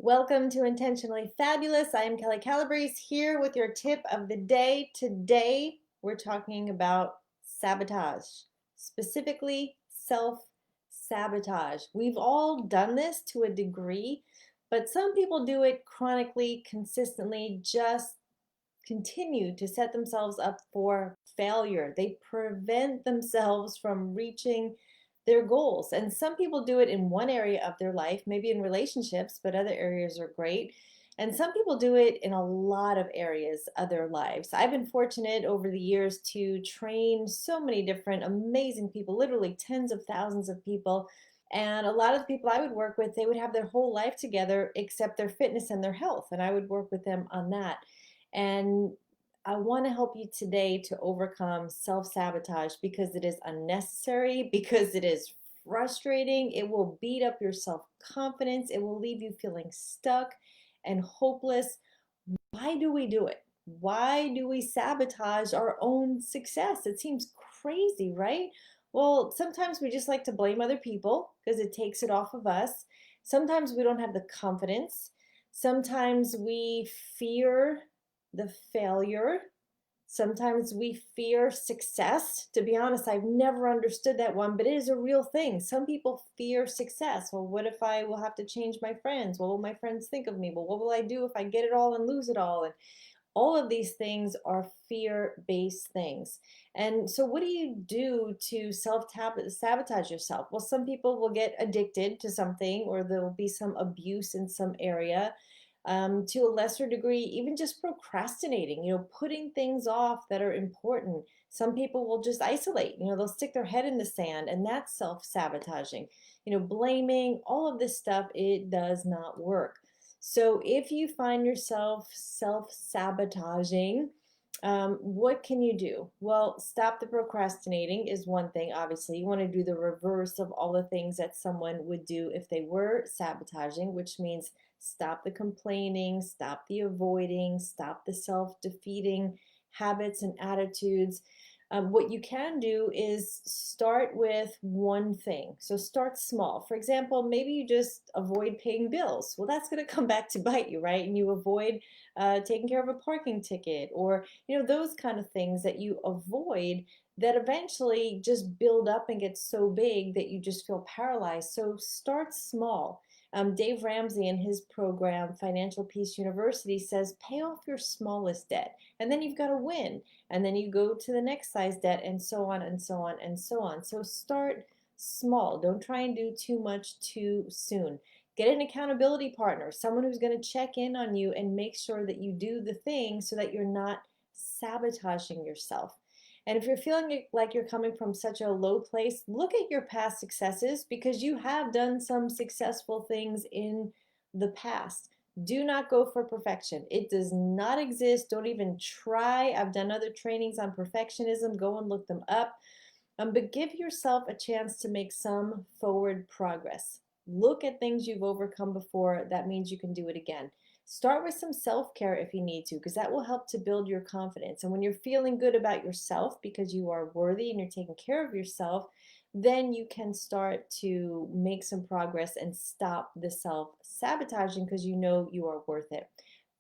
Welcome to Intentionally Fabulous. I am Kelly Calabrese here with your tip of the day. Today, we're talking about sabotage, specifically self sabotage. We've all done this to a degree, but some people do it chronically, consistently, just continue to set themselves up for failure. They prevent themselves from reaching their goals. And some people do it in one area of their life, maybe in relationships, but other areas are great. And some people do it in a lot of areas of their lives. I've been fortunate over the years to train so many different amazing people, literally tens of thousands of people. And a lot of the people I would work with, they would have their whole life together except their fitness and their health. And I would work with them on that. And I want to help you today to overcome self sabotage because it is unnecessary, because it is frustrating. It will beat up your self confidence. It will leave you feeling stuck and hopeless. Why do we do it? Why do we sabotage our own success? It seems crazy, right? Well, sometimes we just like to blame other people because it takes it off of us. Sometimes we don't have the confidence. Sometimes we fear the failure. Sometimes we fear success. To be honest, I've never understood that one, but it is a real thing. Some people fear success. Well, what if I will have to change my friends? What will my friends think of me? Well, what will I do if I get it all and lose it all? And all of these things are fear-based things. And so what do you do to self-sabotage yourself? Well, some people will get addicted to something, or there will be some abuse in some area. To a lesser degree, even just procrastinating, putting things off that are important. Some people will just isolate, they'll stick their head in the sand, and that's self-sabotaging. Blaming, all of this stuff, it does not work. So if you find yourself self-sabotaging, what can you do? Well, stop the procrastinating is one thing. Obviously, you want to do the reverse of all the things that someone would do if they were sabotaging, which means stop the complaining, stop the avoiding, stop the self-defeating habits and attitudes. What you can do is start with one thing. So start small. For example, maybe you just avoid paying bills. Well, that's going to come back to bite you, right? And you avoid taking care of a parking ticket, or those kind of things that you avoid that eventually just build up and get so big that you just feel paralyzed. So start small. Dave Ramsey in his program, Financial Peace University, says pay off your smallest debt, and then you've got a win, and then you go to the next size debt, and so on and so on and so on. So start small. Don't try and do too much too soon. Get an accountability partner, someone who's going to check in on you and make sure that you do the thing so that you're not sabotaging yourself. And if you're feeling like you're coming from such a low place, look at your past successes because you have done some successful things in the past. Do not go for perfection. It does not exist. Don't even try. I've done other trainings on perfectionism. Go and look them up. But give yourself a chance to make some forward progress. Look at things you've overcome before. That means you can do it again. Start with some self-care if you need to, because that will help to build your confidence. And when you're feeling good about yourself because you are worthy and you're taking care of yourself, then you can start to make some progress and stop the self-sabotaging because you know you are worth it.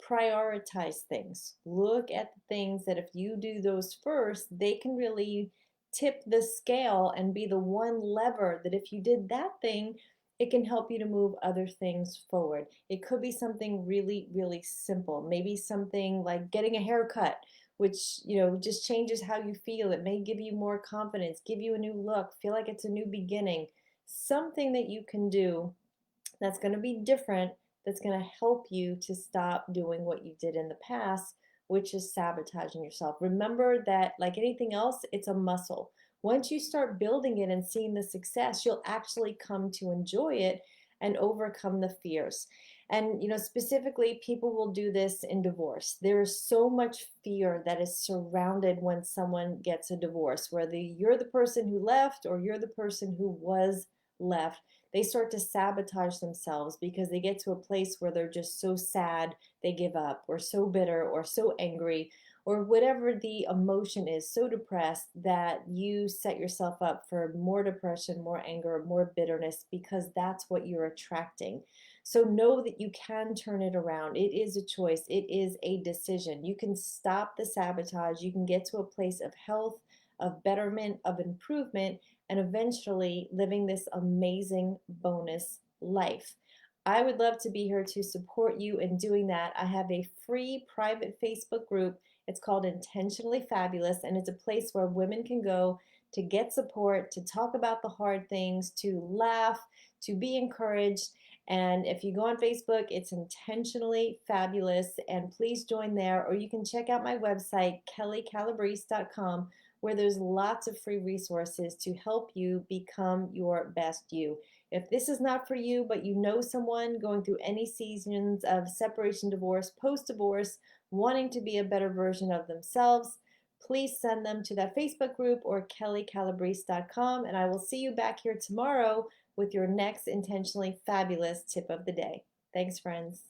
Prioritize things. Look at the things that if you do those first, they can really tip the scale and be the one lever that if you did that thing, it can help you to move other things forward. It could be something really, really simple. Maybe something like getting a haircut, which, just changes how you feel. It may give you more confidence, give you a new look, feel like it's a new beginning. Something that you can do that's going to be different, that's going to help you to stop doing what you did in the past, which is sabotaging yourself. Remember that, like anything else, it's a muscle. Once you start building it and seeing the success, you'll actually come to enjoy it and overcome the fears. And specifically, people will do this in divorce. There is so much fear that is surrounded when someone gets a divorce, whether you're the person who left or you're the person who was left. They start to sabotage themselves because they get to a place where they're just so sad they give up, or so bitter, or so angry, or whatever the emotion is, so depressed that you set yourself up for more depression, more anger, more bitterness, because that's what you're attracting. So know that you can turn it around. It is a choice, it is a decision. You can stop the sabotage, you can get to a place of health, of betterment, of improvement, and eventually living this amazing bonus life. I would love to be here to support you in doing that. I have a free private Facebook group. It's called Intentionally Fabulous, and it's a place where women can go to get support, to talk about the hard things, to laugh, to be encouraged. And if you go on Facebook, it's Intentionally Fabulous, and please join there. Or you can check out my website, kellycalabrese.com, where there's lots of free resources to help you become your best you. If this is not for you, but you know someone going through any seasons of separation, divorce, post divorce, wanting to be a better version of themselves, please send them to that Facebook group or kellycalabrese.com. And I will see you back here tomorrow with your next Intentionally Fabulous tip of the day. Thanks, friends.